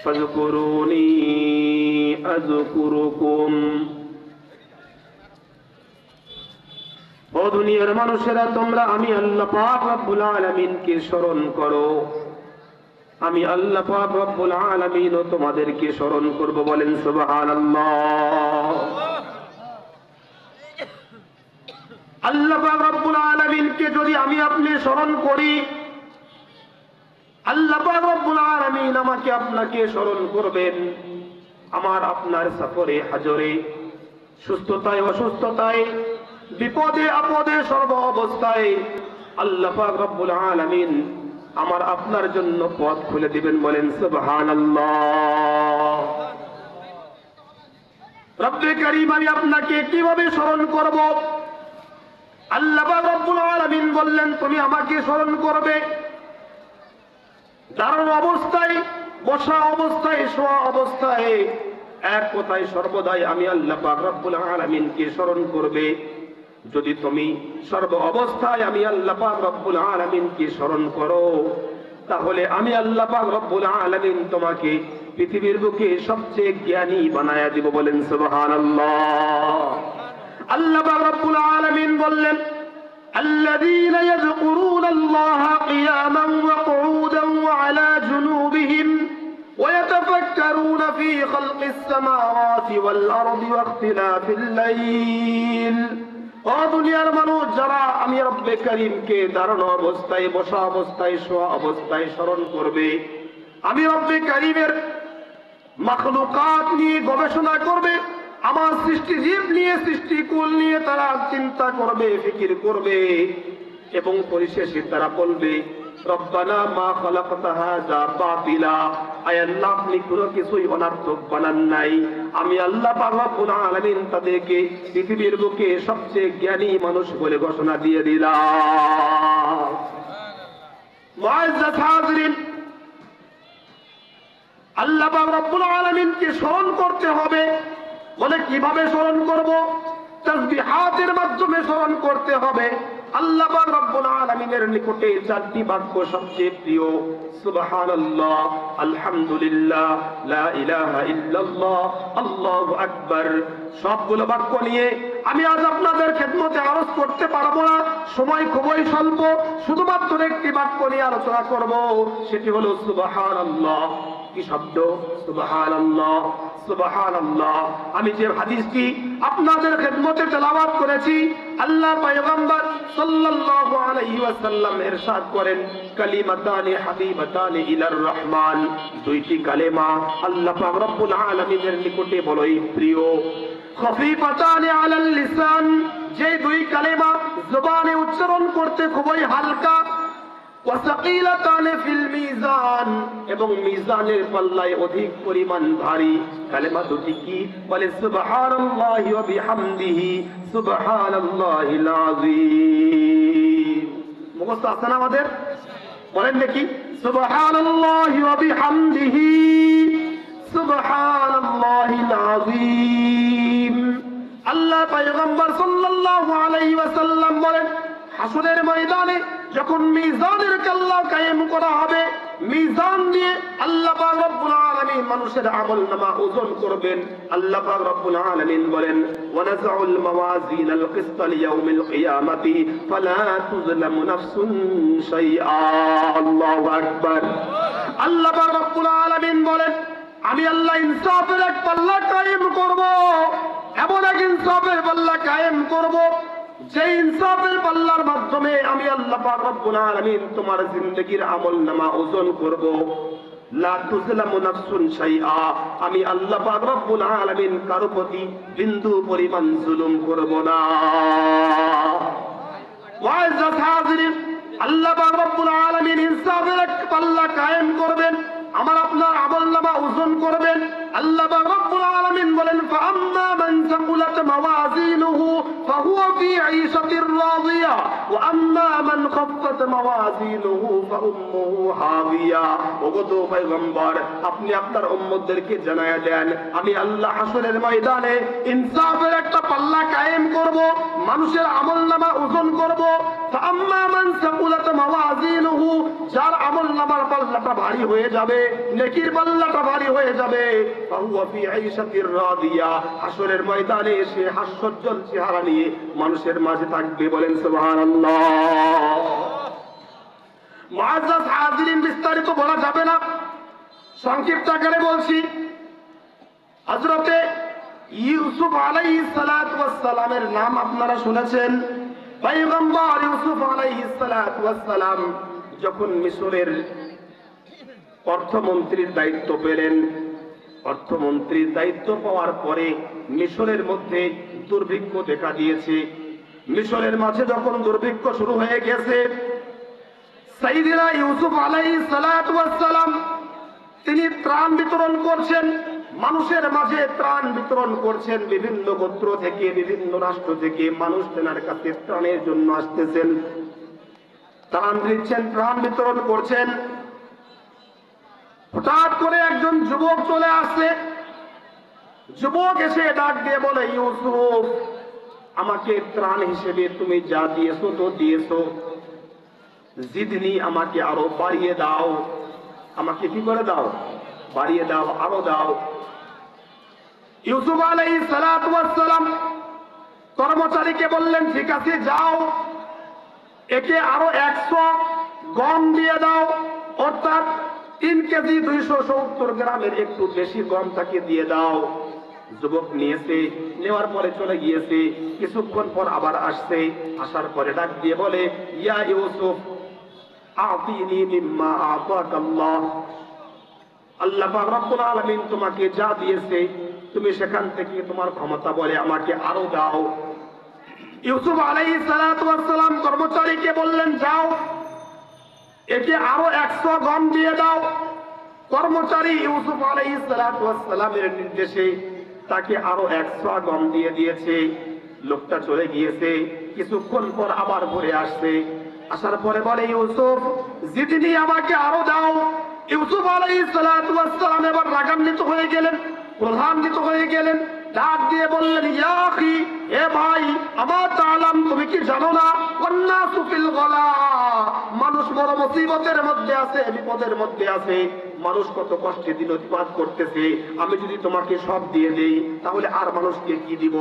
ফাযকুরুনি আযকুরুকুম। ও দুনিয়ার মানুষেরা, তোমরা আমি আল্লাহ পাক রব্বুল আলামিনকে স্মরণ করো, আমি আল্লাহ পাক রব্বুল আলামিন ও তোমাদেরকে স্মরণ করব। বলেন সুবহানাল্লাহ। আল্লাহ পাক রব্বুল আলামিনকে যদি আমি আপনি স্মরণ করি, আল্লাহ পাক রব্বুল আলামিন আমাকে আপনাকে স্মরণ করবেন। আমার আপনার সফরে হাজরে, সুস্থতায় অসুস্থতায়, বিপদে আপদে, সর্ব অবস্থায় আল্লাহ পাক রব্বুল আলামিন আমার আপনার জন্য পথ খুলে দিবেন। বলেন সুবহানাল্লাহ। রব্বে কারীম, আমি আপনাকে কিভাবে স্মরণ করব? আল্লাহ পাক রব্বুল আলামিন বললেন, তুমি আমাকে স্মরণ করবে দাঁড়ানো অবস্থায়, বসা অবস্থায়, শোয়া অবস্থায়, এক কথায় সর্বদাই আমি আল্লাহ পাক রব্বুল আলামিনকে স্মরণ করবে। যদি তুমি সর্ব অবস্থায় আমি আল্লাহ পাক রব্বুল আলামিনকে স্মরণ করো, তাহলে আমি আল্লাহ পাক রব্বুল আলামিন তোমাকে পৃথিবীর বুকে সবচেয়ে জ্ঞানী বানায়া দিব। বলেন সুবহানাল্লাহ। আল্লাহ পাক রব্বুল আলামিন বললেন, الذين يذكرون الله قياما وقعودا وعلى جنوبهم ويتفكرون في خلق السماوات والأرض واختلاف الليل। ও দুনিয়ার মানুষ, যারা আমি রব্বে কারীমকে দাঁড়ানো অবস্থায়, বসা অবস্থায়, শোয়া অবস্থায় স্মরণ করবে, আমি রব্বে কারীমের মাখলুকাত নিয়ে গবেষণা করবে, আমার সৃষ্টিজীব নিয়ে, সৃষ্টিকুল নিয়ে তারা চিন্তা করবে, ফিকির করবে, এবং পরিশেষে তারা বলবে, রব্বানা মা খালাকতা হাযা বাতিলা, আয় আল্লাহ, আপনি কোনো কিছুই অনর্থক বানান নাই। আমি আল্লাহ পাক রব্বুল আলামিন তাদেরকে পৃথিবীর বুকে সবচেয়ে জ্ঞানী মানুষ বলে ঘোষণা দিয়ে দিলাম। মুআজ্জাজ হাজিরিন, আল্লাহ পাক রব্বুল আলামিনকে স্মরণ করতে হবে। বলে কিভাবে স্মরণ করব? তাসবিহাতের মাধ্যমে স্মরণ করতে হবে। আল্লাহ পাক রব্বুল আলামিনের নিকটে চারটি বাক্য সবচেয়ে প্রিয়: সুবহানাল্লাহ, আলহামদুলিল্লাহ, লা ইলাহা ইল্লাল্লাহ, আল্লাহু আকবার। সবগুলো বাক্য নিয়ে আমি আজ আপনাদের খেদমতে আরজ করতে পারবো না, সময় খুবই স্বল্প। শুধুমাত্র একটি বাক্য নিয়ে আলোচনা করব, সেটি হলো সুবহানাল্লাহ। কি শব্দ? সুবহানাল্লাহ, সুবহানাল্লাহ। আমি যে হাদিসটি আপনাদের খেদমতে তেলাওয়াত করেছি, আল্লাহ পয়গম্বর সাল্লাল্লাহু আলাইহি ওয়াসাল্লাম ইরশাদ করেন, কালিমাতানি হাবিবাতানি ইলার রহমান। দুইটি কালেমা আল্লাহ পাক রব্বুল আলামিনের নিকটে বড়ই প্রিয়। খফিফাতানি আলাল লিসান, যে দুই কালেমা জবানে উচ্চারণ করতে খুবই হালকা। ওয়াসাকিলাতানি ফিল মিজান, এবং মিজানের পাল্লায় অধিক পরিমাণ ভারী। কালেমা দুটি কি? বলে সুবহানাল্লাহি ওয়া বিহামদিহি সুবহানাল্লাহিল আযীম। মুখস্থ আছে না আমাদের? বলেন দেখি, সুবহানাল্লাহি ওয়া বিহামদিহি সুবহানাল্লাহিল আযীম। আল্লাহ পয়গম্বর সাল্লাল্লাহু আলাইহি ওয়াসাল্লাম বলেন, হাসরের ময়দানে যখন মিজানের কাল্লা কায়েম করা হবে, মিজান দিয়ে আল্লাহ পাক রব্বুল আলামিন মানুষের আমলনামা ওজন করবেন। আল্লাহ পাক রব্বুল আলামিন বলেন, ওয়ানাযাউল মাওয়াজিনাল কিসতা লিয়াউমিল কিয়ামাতি ফালা তুযলামু নাফসুন শাইআ। আল্লাহু আকবার। আল্লাহ পাক রব্বুল আলামিন বলেন, আমি আল্লাহ ইনসাফের এক পাল্লা কায়েম করব, এমন এক ইনসাফের পাল্লা কায়েম করব, যে ইনসাফের পাল্লার মাধ্যমে আমি আল্লাহ পাক রব্বুল আলামিন তোমার জিন্দেগীর আমলনামা ওজন করব। লা তুযলামু নাফসুন শাইআ, আমি আল্লাহ পাক রব্বুল আলামিন কারো প্রতি বিন্দু পরিমাণ জুলুম করব না। মুআজ্জাজ হাজিরিন, আল্লাহ পাক রব্বুল আলামিন ইনসাফের এক পাল্লা কায়েম করবেন, আমার আপনার আমলনামা ওজন করবেন। আল্লাহ পাক রব্বুল আলামিন বলেন, ফাআম্মা মান সাকুলাত মাওয়াজিনুহু ফাহুয়া ফি ঈশাতির রাদিয়া ওয়া আম্মা মান খাফফাত মাওয়াজিনুহু ফাউম্মুহু হাবিয়া। ওগো তো পয়গম্বর, আপনি আপনার উম্মতদেরকে জানায়া দেন, আমি আল্লাহ হাসরের ময়দানে ইনসাফের একটা পাল্লা কায়েম করব, মানুষের আমলনামা ওজন করব। ফাআম্মা মান সাকুলাত মাওয়াজিনুহু, যার আমলনামার পাল্লাটা ভারী হয়ে যাবে, নেকির পাল্লাটা ভারী হয়ে যাবে, ফাহুয়া ফি আইশাতির রাদিয়া, হাসরের ময়দানে এসে হাস্যোজ্জ্বল চেহারা নিয়ে মানুষের মাঝে থাকবে। বলেন সুবহানাল্লাহ। মুআজ্জাজ হাজিরিন, বিস্তারিত বলা যাবে না, সংক্ষিপ্ত আকারে বলছি। হযরতে ইউসুফ আলাইহিস সালাতু ওয়াস সালামের নাম আপনারা শুনেছেন। পয়গম্বর ইউসুফ আলাইহিস সালাতু ওয়াস সালাম যখন মিশরের অর্থমন্ত্রীর দায়িত্ব পেলেন, অর্থমন্ত্রীর দায়িত্ব পাওয়ার পরে মিশরের মধ্যে দুর্ভিক্ষ দেখা দিয়েছে। মিশরের মাঝে যখন দুর্ভিক্ষ শুরু হয়ে গেছে, সাইয়েদনা ইউসুফ আলাইহিস সালাতু ওয়াস সালাম তিনি ত্রাণ বিতরণ করছেন, মানুষের মাঝে ত্রাণ বিতরণ করছেন। বিভিন্ন গোত্র থেকে, বিভিন্ন রাষ্ট্র থেকে মানুষ তেনার কাছে ত্রাণের জন্য আসতেছেন, ত্রাণ দিচ্ছেন, ত্রাণ বিতরণ করছেন। হঠাৎ করে একজন যুবক চলে আসছে। যুবক এসে ডাক দিয়ে বলে, ইউসুফ, আমাকে ত্রাণ হিসেবে তুমি যা দিয়েছো তো দিয়েছো, জিদনি, আমাকে আরো বাড়িয়ে দাও। আমাকে কি করে দাও? বাড়িয়ে দাও, আরো দাও। ইউসুফ আলাইহিস সালাতু ওয়াস সালাম কর্মচারীকে বললেন, ঠিক আছে, যাও, একে আরো 100 গম দিয়ে দাও, অর্থাৎ 3 কেজি 270 গ্রামের একটু বেশি গম তাকে দিয়ে দাও। যুবক নিয়েছে, নেওয়ার পরে চলে গিয়েছে। কিছুক্ষণ পর আবার আসছে, আসার পরে ডাক দিয়ে বলে, ইয়া ইউসুফ, আতিনি মিম্মা আতাকাল্লাহ, আল্লাহ পাক রব্বুল আলামিন তোমাকে যা দিয়েছে তুমি সেখান থেকে তোমার ক্ষমতা বলে আমাকে আরো দাও। ইউসুফ আলাইহিস সালাতু ওয়াস সালাম কর্মচারীকে বললেন, যাও, একে আরো 100 গম দিয়ে দাও। কর্মচারী ইউসুফ আলাইহিস সালাতু ওয়াস সালামের নির্দেশে তাকে আরো 100 গম দিয়ে দিয়েছে। লোকটা চলে গিয়েছে। কিছুক্ষণ পর আবার ঘুরে আসছে, আসার পরে বলে, ইউসুফ, জিদনি, আমাকে আরো দাও। ইউসুফ আলাইহিস সালাতু ওয়াস সালাম এবার রাগান্বিত হয়ে গেলেন, ক্রোধান্বিত হয়ে গেলেন। ডাক দিয়ে বললেন, ইয়া আখি, এ ভাই, আমা তাআলাম, তুমি কি জানো না, ওয়ান্নাসু ফিল গলা, মানুষ বড় মুসিবতের মধ্যে আছে, বিপদের মধ্যে আছে, মানুষ কত কষ্টে দিন অতিবাদ করতেছে। আমি যদি তোমাকে সব দিয়ে দেই তাহলে আর মানুষকে কি দিব?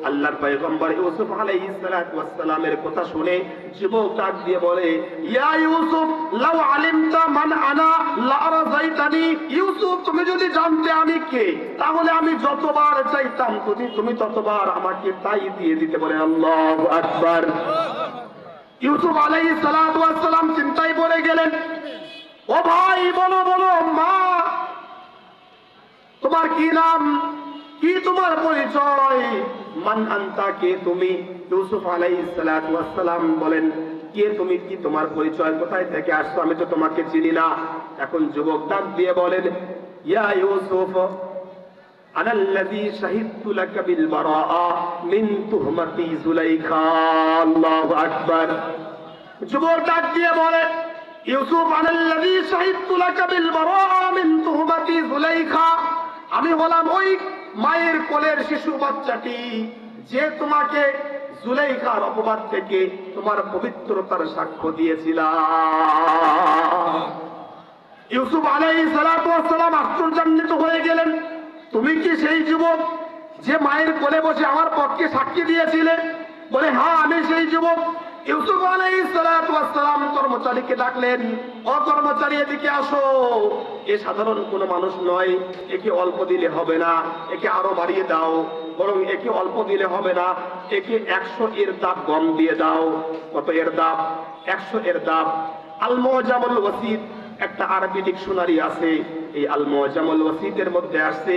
আল্লাহর পয়গম্বর ইউসুফ আলাইহিস সালাতু ওয়াস সালামের কথা শুনে যুবক ডাক দিয়ে বলে, ইয়া ইউসুফ, লাউ আলিমতা মান আনা লা আরযাইতানি, ইউসুফ, তুমি যদি জানতে আমি কে, তাহলে আমি যতবার চাইতাম তুমি ততবার আমাকে তাই দিয়ে দিতে। বলে আল্লাহু আকবার। ইউসুফ আলাইহিস সালাতু ওয়াস সালাম চিন্তায় পড়ে গেলেন। ও ভাই, বলো বলো, মা, তোমার কি নাম, কি তোমার পরিচয়, মান আনতা, কে তুমি? ইউসুফ আলাইহিস সালাতু ওয়াস সালাম বলেন, কে তুমি, কি তোমার পরিচয়, কোথায় থেকে আসছো, আমি তো তোমাকে চিনি না। এখন যুবক ডাক দিয়ে বলেন, ইয়া ইউসুফ, আনাল্লাযী শাহিদতু লাকা বিল বারাআ মিন তুহমাতি যুলাইখা। আল্লাহু আকবার। যুবক ডাক দিয়ে বলে, ইউসুফ, আনাল্লাযী শাহিদতু লাকা বিল বারাআ মিন তুহমাতি যুলাইখা, আমি হলাম ওই মায়ের কোলের শিশু বাচ্চাটি যে তোমাকে যুলাইখার অপবাদ থেকে তোমার পবিত্রতার সাক্ষ্য দিয়েছিলাম। ইউসুফ আলাইহিস সালাতু ওয়াস সালাম আশ্চর্যান্বিত হয়ে গেলেন, তুমি কি সেই যুবক যে মায়ের কোলে বসে আমার পক্ষে সাক্ষী দিয়েছিলে? বলে, হ্যাঁ, আমি সেই যুবক। ইউসুফ আলাইহিস সালাতু ওয়াস সালাম কর্মচারীকে ডাকলেন, ও কর্মচারী, এদিকে আসো, এ সাধারণ কোনো মানুষ নয়, একে অল্প দিলে হবে না, একে আরো বাড়িয়ে দাও, বরং একে অল্প দিলে হবে না, একে 100 ইরদাব গম দিয়ে দাও। কত ইরদাব? 100 ইরদাব। আল মুআজামুল ওয়াসিত একটা আরবি ডিকশনারি আছে, এই আল মুআজামুল ওয়াসিতের মধ্যে আসছে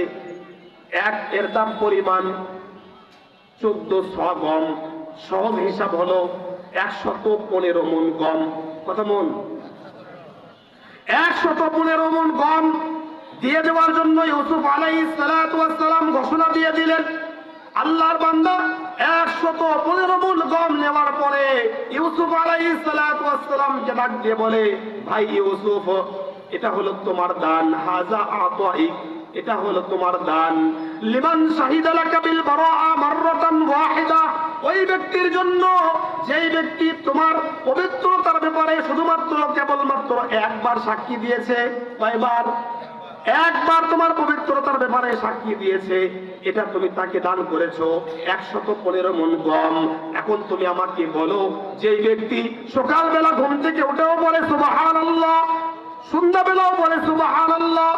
1 ইরদাব পরিমাণ 1400 গম। সহজ হিসাব হলো 115 মণ গম। কত মণ? 115 মণ গম দিয়ে দেওয়ার জন্য ইউসুফ আলাইহিস সালাতু ওয়াস সালাম ঘোষণা দিয়ে দিলেন। আল্লাহর বান্দা 115 মণ গম নেওয়ার পরে ইউসুফ আলাইহিস সালাতু ওয়াস সালাম কে ডাক দিয়ে বলে, ভাই ইউসুফ, এটা হলো তোমার দান, হাযা আতাইক, এটা হলো তোমার দান। লিমান শাহিদা লাকা বিল বারাআ মাররাতান ওয়াহিদা, ও ওই ব্যক্তির জন্য যেই ব্যক্তি তোমার পবিত্রতার ব্যাপারে শুধুমাত্র কেবলমাত্র একবার সাক্ষী দিয়েছে, কয়বার? একবার তোমার পবিত্রতার ব্যাপারে সাক্ষী দিয়েছে, এটা তুমি তাকে দান করেছো 115 মণ গম। এখন তুমি আমাকে বলো, যে ব্যক্তি সকালবেলা ঘুম থেকে উঠেও বলে সুবহানাল্লাহ, সন্ধ্যাবেলাও বলে সুবহানাল্লাহ,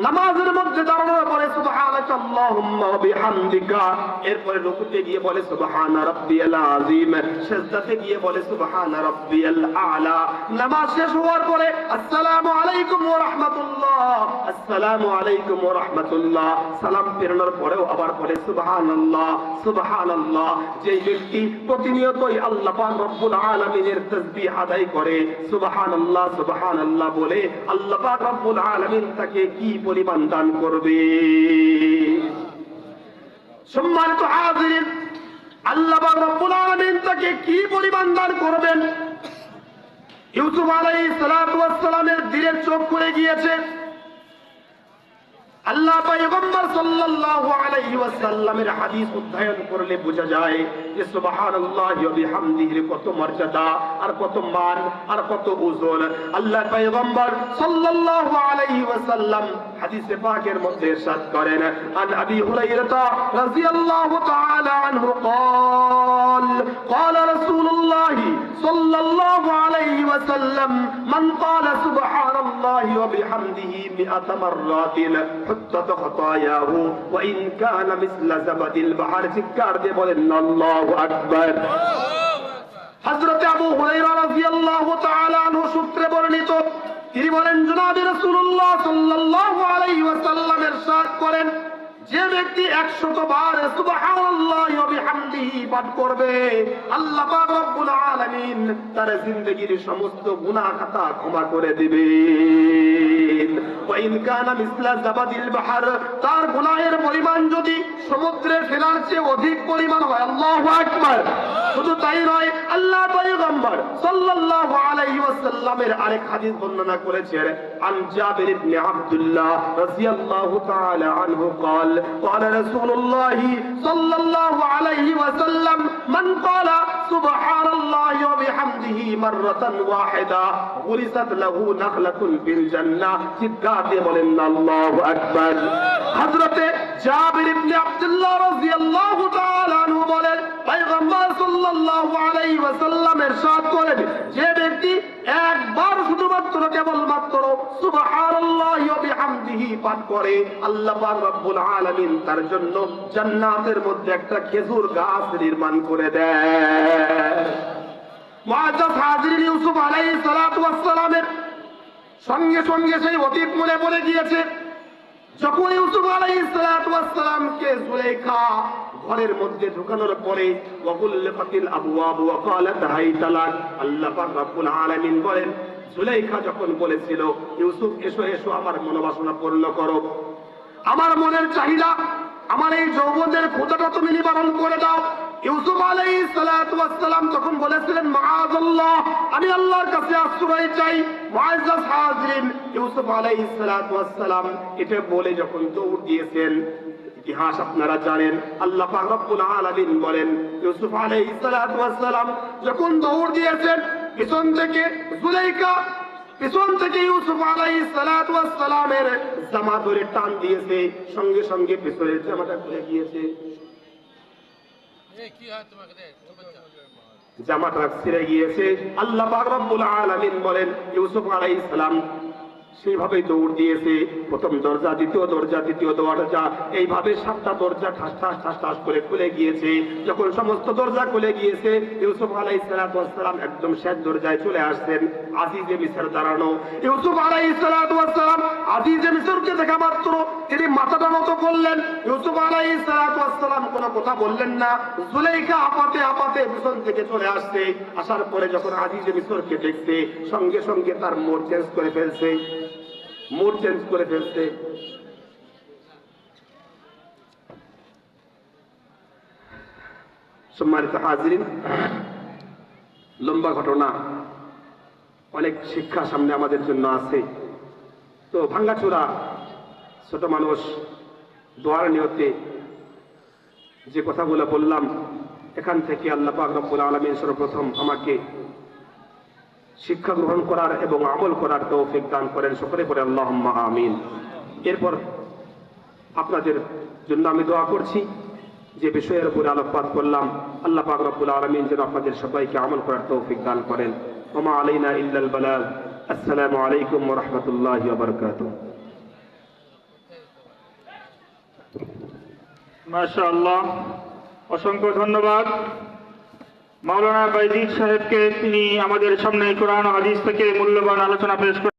নামাজের মধ্যে দাঁড়ানোর পরে সুবহানাকা আল্লাহুম্মা ওয়া বিহামদিকা, এরপরে রুকুতে গিয়ে বলে সুবহানা রাব্বিয়াল আযীম, সিজদাতে গিয়ে বলে সুবহানা রাব্বিয়াল আ'লা, নামাজ শেষ হওয়ার পরে আসসালামু আলাইকুম ওয়া রাহমাতুল্লাহ, আসসালামু আলাইকুম ওয়া রাহমাতুল্লাহ, সালাম ফেরানোর পরেও আবার বলে সুবহানাল্লাহ সুবহানাল্লাহ। যেই ব্যক্তি প্রতিনিয়তই আল্লাহ পাক রব্বুল আলামিনের তাসবিহ আদায় করে, সুবহানাল্লাহ সুবহানাল্লাহ বলে, আল্লাহ পাক রব্বুল আলামিন তাকে কি পরিমাণ দান করবে। সম্মানিত হাজিরিন, আল্লাহ পাক রব্বুল আলামিন তাকে কি পরিমাণ দান করবেন। ইউসুফ আলাইহিস সালাতু ওয়াস সালামের দিলের চোখ খুলে গিয়েছে। আল্লাহ পয়গম্বর সাল্লাল্লাহু আলাইহি ওয়াসাল্লামের হাদিস অধ্যয়ন করলে বোঝা যায় যে সুবহানাল্লাহি ওয়া বিহামদিহি কত মর্যাদা আর কত মান আর কত ওজন। আল্লাহ পয়গম্বর সাল্লাল্লাহু আলাইহি ওয়াসাল্লাম হাদিসে পাকের মধ্যে ইরশাদ করেন, আন আবি হুরায়রা রাদিয়াল্লাহু তাআলা আনহু قال قال رسول الله صلى الله عليه وسلم من قال سبحان الله وبحمده 100 مرات حطت خطاياه وإن كان مثل زبد البحر। চিৎকার দিয়ে বলেন আল্লাহু আকবার। হযরত আবু হুরায়রা রাদিয়াল্লাহু তাআলা আনহু সূত্রে বর্ণিত, তিনি বলেন জনাবে রাসূলুল্লাহ সাল্লাল্লাহু আলাইহি ওয়াসাল্লাম ইরশাদ করেন, যে ব্যক্তি 100 বার সুবহানাল্লাহি ওয়া বিহামদিহি পাঠ করবে, আল্লাহ পাক রব্বুল আলামিন তার জিন্দেগীর সমস্ত গুনাহ খাতা ক্ষমা করে দিবেন। ওয়া ইন কানা মিসলা জাবাদিল বাহর, তার গুনাহের পরিমাণ যদি সমুদ্রের ফেনার চেয়ে অধিক পরিমাণ হয়, আল্লাহু আকবার। শুধু তাই নয়, আল্লাহ পয়গম্বর সাল্লাল্লাহু আলাইহি ওয়াসাল্লামের আরেক হাদিস বর্ণনা করেছেন, আন জাবির ইবনে আব্দুল্লাহ রাদিয়াল্লাহু তাআলা আনহু قال قال رسول الله صلى الله عليه وسلم من قال سبحان الله وبحمده مرة واحدة غرست له نخلة في الجنة। চিৎকার দিয়ে বলেন আল্লাহু আকবার। হযরতে জাবির ইবনে আব্দুল্লাহ রাদিয়াল্লাহু তাআলা আনহু বলেন, পয়গম্বর সাল্লাল্লাহু আলাইহি ওয়াসাল্লাম ইরশাদ করেন, যে ব্যক্তি একবার শুধুমাত্র কেবলমাত্র সুবহানাল্লাহি ওয়া বিহামদিহি পাঠ করে, আল্লাহ পাক রব্বুল আলামিন তার জন্য জান্নাতের মধ্যে একটা খেজুর গাছ নির্মাণ করে দেয়। মুআজ্জাজ হাজিরিন, ইউসুফ আলাইহিস সালাতু ওয়াস সালামের সঙ্গে সঙ্গে সেই অতীত মনে পড়ে গিয়েছে। যখন ইউসুফ আলাইহিস সালাতু ওয়াস সালামকে জুলাইখা ঘরের মধ্যে ঢোকানোর পরে ওয়াকুল্লাতিল আবওয়াব ওয়া ক্বালাত হাইতা লাক, আল্লাহ পাক রব্বুল আলামিন বলেন, জুলাইখা যখন বলেছিল ইউসুফ এসো এসো আমার মনোবাসনা পূর্ণ করো, আমার মনের চাহিদা, আমার এই যৌবনের ক্ষুধাটা তুমি নিবারণ করে দাও, ইউসুফ আলাইহিস সালাতু ওয়াস সালাম তখন বলেছিলেন মাআযাল্লাহ, আমি আল্লাহর কাছে আশ্রয় চাই। মুআজ্জাজ হাজিরিন, ইউসুফ আলাইহিস সালাতু ওয়াস সালাম এটা বলে যখন দৌড় দিয়েছেন, ইতিহাস আপনারা জানেন, আল্লাহ পাক রব্বুল আলামিন বলেন, ইউসুফ আলাইহিস সালাতু ওয়াস সালাম যখন দৌড় দিয়েছেন, পিছন থেকে জুলাইখা পিছন থেকে ইউসুফ আলাইহিস সালাতু ওয়াস সালামের জামা ধরে টান দিয়েছে, সঙ্গে সঙ্গে পিছনের জামাটা খুলে গিয়েছে, জামাটা ছিঁড়ে গিয়েছে। আল্লাহ পাক রব্বুল আলামিন বলেন, ইউসুফ আলাইহিস সালাম সেইভাবেই দৌড় দিয়েছে, প্রথম দরজা, দ্বিতীয় দরজা, তৃতীয় দরজা, এইভাবে 7টা দরজা ঠাস ঠাস ঠাস ঠাস করে খুলে গিয়েছে। যখন সমস্ত দরজা খুলে গিয়েছে, ইউসুফ আলাইহিস সালাতু ওয়াস সালাম একদম শেষ দরজায় চলে আসছেন, আজিজে মিসর দাঁড়ানো। ইউসুফ আলাইহিস সালাতু ওয়াস সালাম আজিজে মিসরকে দেখা মাত্র তিনি মাথাটা নত করলেন। ইউসুফ আলাইহিস সালাতু ওয়াস সালাম কোনো কথা বললেন না। জুলাইখা আপাতে আপাতে পিছন থেকে চলে আসছে, আসার পরে যখন আজিজে মিসরকে দেখছে, সঙ্গে সঙ্গে তার মোড় চেঞ্জ করে ফেলছে, মোড চেঞ্জ করে ফেলছে। সম্মানিত হাজিরিন, লম্বা ঘটনা, অনেক শিক্ষা সামনে আমাদের জন্য আছে। তো ভাঙ্গাচোরা ছোট মানুষ দোয়ার নিয়তে যে কথাগুলো বললাম, এখান থেকে আল্লাহ পাক রব্বুল আলামিন সর্বপ্রথম আমাকে শিক্ষা গ্রহণ করার এবং আমল করার তৌফিক দান করেন। সকলে পড়ে আল্লাহুম্মা আমিন। এরপর আপনাদের জন্য আমি দোয়া করছি, যে বিষয়ের উপরে আলোকপাত করলাম আল্লাহ পাক রব্বুল আলামিন যেন আপনাদের সবাইকে আমল করার তৌফিক দান করেন। ওয়া মা আলাইনা ইল্লাল বালাগ। আসসালামু আলাইকুম ওয়া রাহমাতুল্লাহি ওয়া বারাকাতুহু। মাশাআল্লাহ, অসংখ্য ধন্যবাদ মাওলানা বাইজিদ সাহেবকে। তিনি আমাদের সামনে কোরআন ও হাদিস থেকে মূল্যবান আলোচনা পেশ করেন।